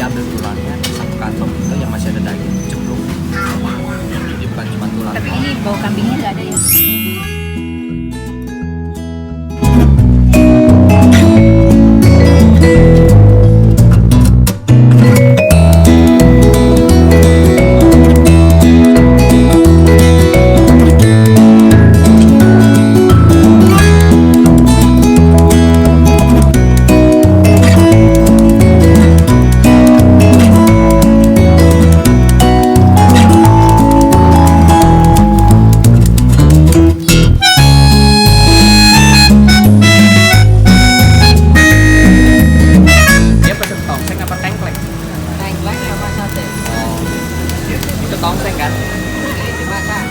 diambil tulangnya, satu kantong itu yang masih ada daging, cemplung. Jadi bukan cuma tulang. Tapi ini bau kambingnya nggak ada ya? Dia pesen tongseng apa tengkleng? Tengkleng sama sate. Oh, itu tongseng kan? Ini dimasak.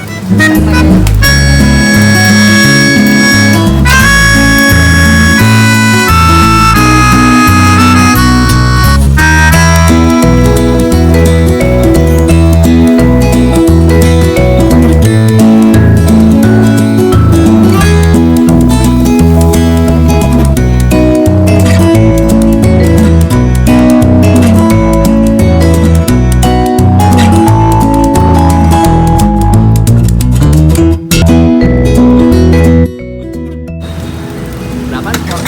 Berapa skor?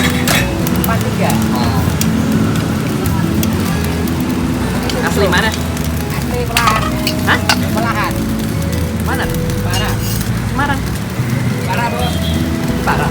4-3. Oh. Asli mana? Asli Pelahan. Hah? Pelahan. Mana? Parah. Semarang. Parah bos. Parah.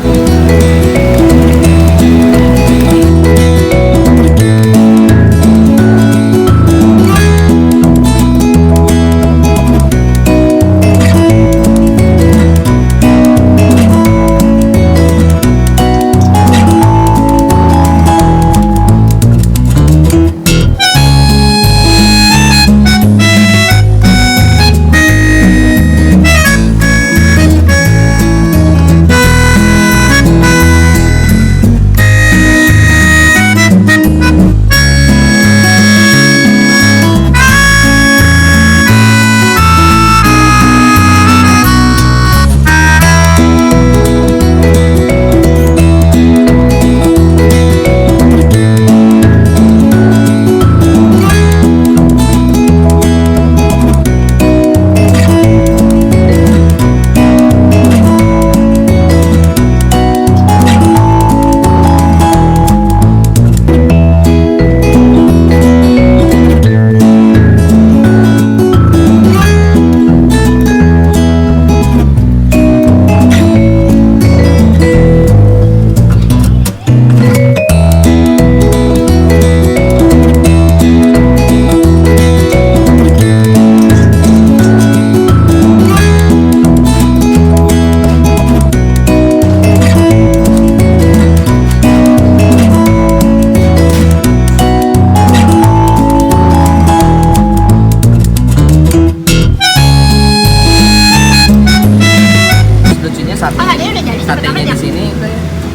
Lucunya sate. Oh, dia udah jadi Satenya sebenarnya. di sini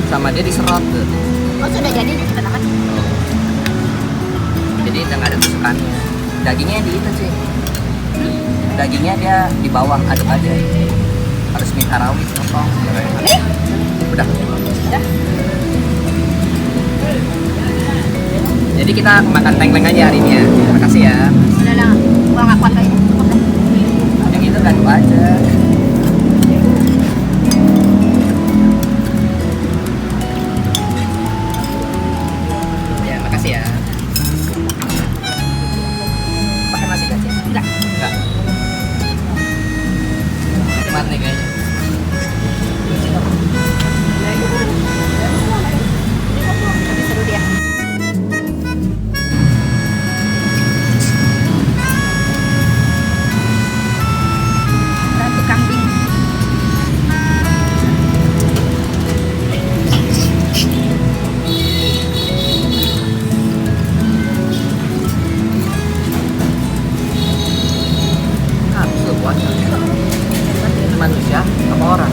sama dia diserot tuh. Oh, sudah jadi di sebenarnya. Jadi udah nggak ada tusukannya. Dagingnya di itu sih. Dagingnya dia di bawah, aduk aja. Harus minta rawit potong. Ini? Udah. Udah. Jadi kita makan tengkleng aja hari ini ya. Terima kasih ya. Udah lah. Gua nggak kuat lagi. Cukup dah. Yang itu aduk aja. Ya, makasih ya. Pakai nasi gak sih? Enggak. Enggak. Mati kayaknya. Tapi seru dia. Ratu kambing. Nafsu puasa. Manusia apa orang?